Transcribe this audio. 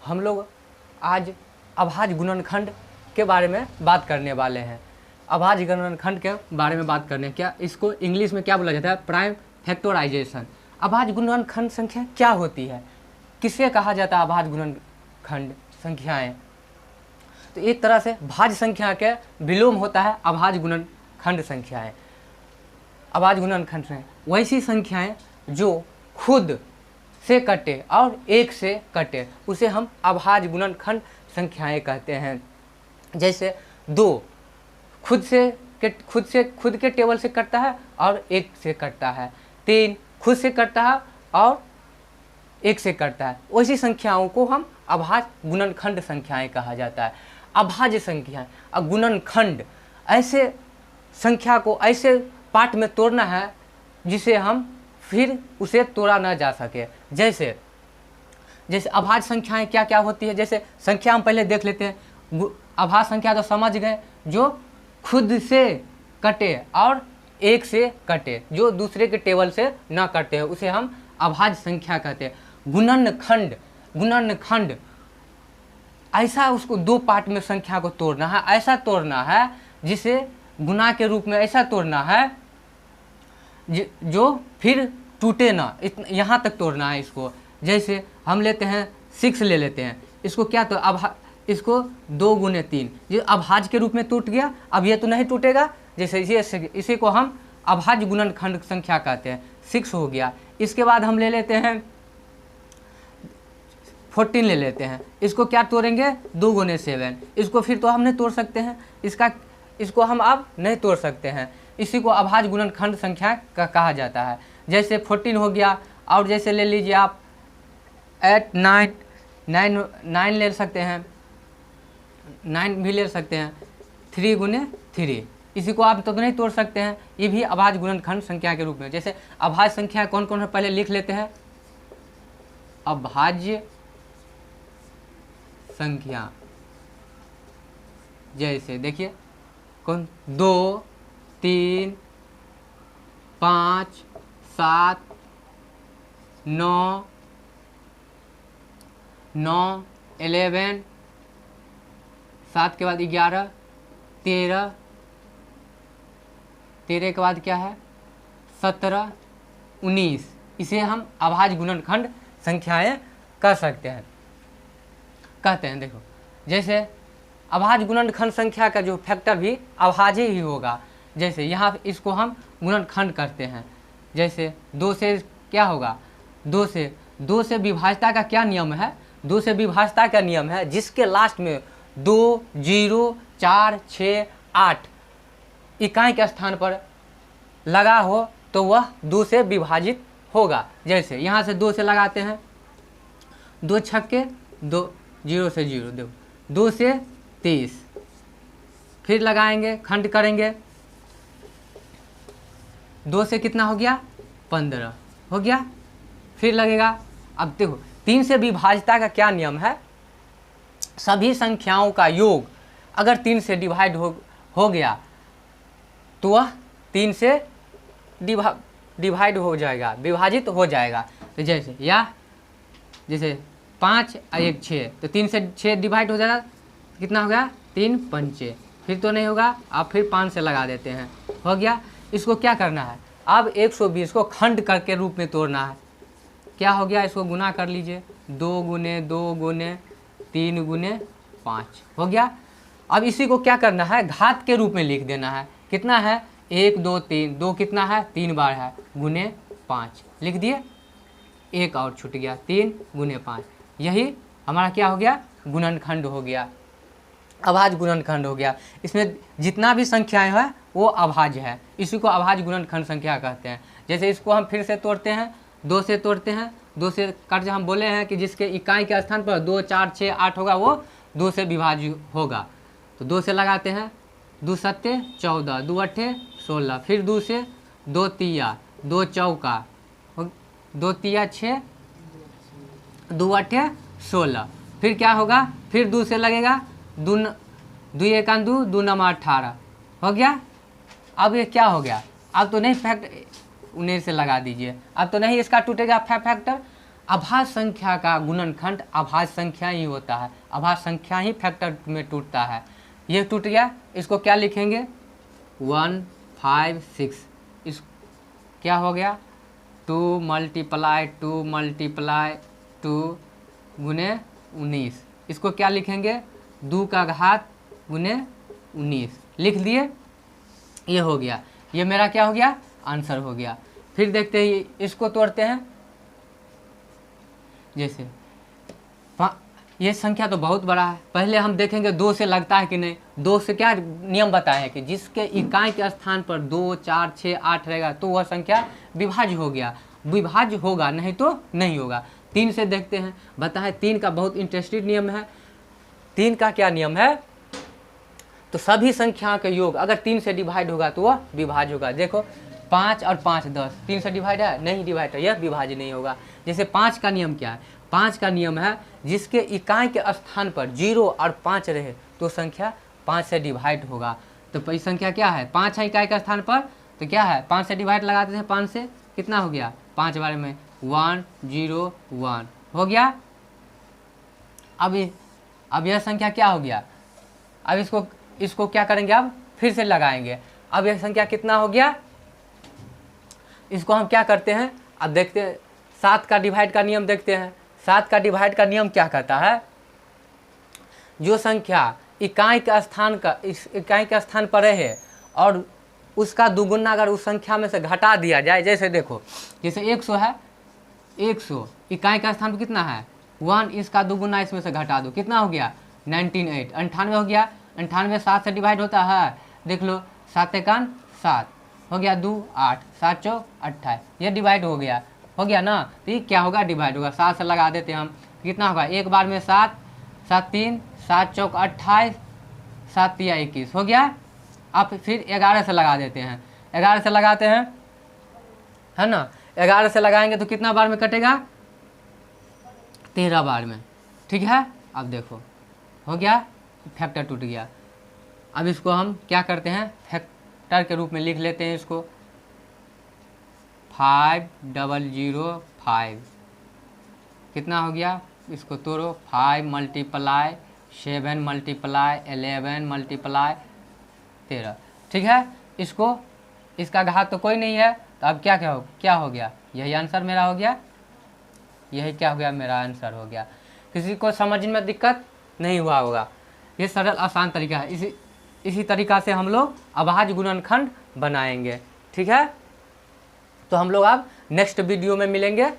हम लोग आज अभाज्य गुणनखंड के बारे में बात करने वाले हैं। अभाज्य गुणनखंड के बारे में बात करने, क्या इसको इंग्लिश में क्या बोला जाता है? Prime factorisation. अभाज्य गुणनखंड संख्या क्या होती है? किसे कहा जाता है अभाज्य गुणनखंड संख्याएं? तो एक तरह से भाज्य संख्या के विलोम होता है अभाज्य गुणनखंड संख्याएं। अभाज्य गुणनखंड से वैसी संख्याएं जो खुद से कटे और एक से कटे, उसे हम अभाज्य गुणनखंड संख्याएं कहते हैं। जैसे 2 खुद के टेबल से कटता है और एक से कटता है। 3 खुद से कटता है और एक से कटता है। वैसी संख्याओं को हम अभाज्य गुणनखंड संख्याएं कहा जाता है। अभाज्य संख्याएं और गुणनखंड ऐसे संख्या को ऐसे पार्ट में तोड़ना है जिसे हम फिर उसे तोड़ा ना जा सके। जैसे अभाज्य संख्याएं क्या क्या होती है? जैसे संख्या हम पहले देख लेते हैं। अभाज्य संख्या तो समझ गए, जो खुद से कटे और एक से कटे, जो दूसरे के टेबल से ना कटे हैं, उसे हम अभाज्य संख्या कहते हैं। गुणनखंड ऐसा उसको 2 पार्ट में संख्या को तोड़ना है, ऐसा तोड़ना है जिसे गुना के रूप में ऐसा तोड़ना है जो फिर टूटे ना, यहाँ तक तोड़ना है इसको। जैसे हम लेते हैं 6 ले लेते हैं, इसको क्या तो इसको 2 गुने 3, ये अभाज्य के रूप में टूट गया। अब ये तो नहीं टूटेगा, जैसे इसी को हम अभाज्य गुणनखंड संख्या कहते हैं। 6 हो गया। इसके बाद हम ले लेते हैं 14 ले लेते हैं, इसको क्या तोड़ेंगे? 2 गुने 7, इसको फिर तो हम नहीं तोड़ सकते हैं, इसको हम अब नहीं तोड़ सकते हैं। इसी को अभाज्य गुणनखंड संख्या का कहा जाता है। जैसे 14 हो गया, और जैसे ले लीजिए आप 8 9 ले सकते हैं, 9 भी ले सकते हैं। 3 गुने 3, इसी को आप तो नहीं तोड़ सकते हैं, ये भी अभाज्य गुणनखंड संख्या के रूप में। जैसे अभाज्य संख्या कौन कौन है पहले लिख लेते हैं। अभाज्य संख्या जैसे देखिए कौन, 2 3 5 7 9 11, 7 के बाद 11, 13 के बाद क्या है 17, 19, इसे हम अभाज्य गुणनखंड संख्याएं कर सकते हैं, कहते हैं। देखो जैसे अभाज्य गुणनखंड संख्या का जो फैक्टर भी अभाज्य ही होगा। जैसे यहाँ इसको हम गुणनखंड करते हैं। जैसे 2 से क्या होगा? 2 से विभाज्यता का क्या नियम है? 2 से विभाज्यता का नियम है जिसके लास्ट में 2 0 4 6 8 इकाई के स्थान पर लगा हो तो वह 2 से विभाजित होगा। जैसे यहाँ से 2 से लगाते हैं, 2 छक्के 2, 0 से 0 दो, 2 से 30, फिर लगाएंगे, खंड करेंगे, 2 से कितना हो गया? 15 हो गया, फिर लगेगा। अब देखो 3 से विभाज्यता का क्या नियम है? सभी संख्याओं का योग अगर 3 से डिवाइड हो गया तो वह 3 से डिवाइड हो जाएगा, विभाजित हो जाएगा। तो जैसे 5 और 1 6, तो 3 से 6 डिवाइड हो जाएगा, कितना हो गया? 3 पंचे, फिर तो नहीं होगा, आप फिर 5 से लगा देते हैं, हो गया। इसको क्या करना है? अब 120 को खंड करके रूप में तोड़ना है। क्या हो गया? इसको गुना कर लीजिए, 2 गुने 2 गुने 3 गुने 5 हो गया। अब इसी को क्या करना है? घात के रूप में लिख देना है। कितना है? 1 2 3, 2 कितना है? 3 बार है, गुने 5 लिख दिए, एक और छूट गया, 3 गुने 5। यही हमारा क्या हो गया? गुणनखंड हो गया, अभाज्य गुणनखंड हो गया। इसमें जितना भी संख्याएं हैं वो अभाज्य है, इसी को अभाज्य गुणनखंड संख्या कहते हैं। जैसे इसको हम फिर से तोड़ते हैं, 2 से तोड़ते हैं, 2 से काट जो हम बोले हैं कि जिसके इकाई के स्थान पर 2 4 6 8 होगा वो 2 से विभाज्य होगा। तो 2 से लगाते हैं, 2 सत्ते 14, 2 अट्ठे 16, फिर 2 से 2 तिया 2 चौका 2 तिया 6, 2 अट्ठे 16, फिर क्या होगा? फिर 2 से लगेगा, 2 एकान 2, 2 नमा 18 हो गया। अब ये क्या हो गया? अब तो नहीं फैक्ट 19 से लगा दीजिए, अब तो नहीं इसका टूटेगा फैक्टर। अभाज्य संख्या का गुणनखंड अभाज्य संख्या ही होता है, अभाज्य संख्या ही फैक्टर में टूटता है। ये टूट गया, इसको क्या लिखेंगे 1 5 6, इस क्या हो गया 2 मल्टीप्लाई 2 गुने 19, इसको क्या लिखेंगे 2 का घात गुने 19, लिख दिए। ये हो गया, ये मेरा क्या हो गया आंसर हो गया। फिर देखते हैं इसको तोड़ते हैं। जैसे ये संख्या तो बहुत बड़ा है, पहले हम देखेंगे 2 से लगता है कि नहीं। 2 से क्या नियम बताया है कि जिसके इकाई के स्थान पर 2 4 6 8 रहेगा तो वह संख्या विभाज्य हो गया, विभाज्य होगा, नहीं तो नहीं होगा। 3 से देखते हैं, बताएं 3 का बहुत इंटरेस्टिंग नियम है। 3 का क्या नियम है, तो सभी संख्याओं के योग अगर 3 से डिवाइड होगा तो वह विभाज्य होगा। देखो 5 और 5 10, 3 से डिवाइड है नहीं, डिवाइड है, यह विभाज्य नहीं होगा। जैसे 5 का नियम क्या है, 5 का नियम है जिसके इकाई के स्थान पर 0 और 5 रहे तो संख्या 5 से डिवाइड होगा। तो पहली संख्या क्या है 5 है इकाई के स्थान पर, तो क्या है 5 से डिवाइड लगाते हैं, 5 से कितना हो गया 5 बारे में 1 0 1 हो गया। अब यह संख्या क्या हो गया, अब इसको क्या करेंगे, अब फिर से लगाएंगे। अब यह संख्या कितना हो गया, इसको हम क्या करते हैं, अब देखते हैं 7 का डिवाइड का नियम देखते हैं। 7 का डिवाइड का नियम क्या कहता है, जो संख्या इकाई के स्थान पर रहे और उसका दुगुना अगर उस संख्या में से घटा दिया जाए, जैसे देखो जैसे 100 है, 100 इकाई का स्थान पर कितना है 1, इसका दुगुना इसमें से घटा दो, कितना हो गया 98 98 हो गया। 98 7 से डिवाइड होता है, देख लो 7 एकान 7 हो गया 2 8 7 चौक 28, ये डिवाइड हो गया ना। तो ये क्या होगा डिवाइड होगा, 7 से लगा देते हैं हम, कितना होगा एक बार में 7 7 3 7 चौक 28 7 या 21 हो गया। अब फिर 11 से लगा देते हैं, 11 से लगाते हैं है ना, 11 से लगाएंगे तो कितना बार में कटेगा 13 बार में, ठीक है। अब देखो हो गया, फैक्टर टूट गया। अब इसको हम क्या करते हैं फैक्टर के रूप में लिख लेते हैं, इसको 5005 कितना हो गया, इसको तोड़ो 5 मल्टीप्लाई 7 मल्टीप्लाई 11 मल्टीप्लाई 13, ठीक है। इसका घात तो कोई नहीं है, तो अब क्या हो गया, यही आंसर मेरा हो गया, यही क्या हो गया मेरा आंसर हो गया। किसी को समझ में दिक्कत नहीं हुआ होगा, ये सरल आसान तरीका है। इसी तरीका से हम लोग अभाज्य गुणनखंड बनाएंगे, ठीक है। तो हम लोग अब नेक्स्ट वीडियो में मिलेंगे।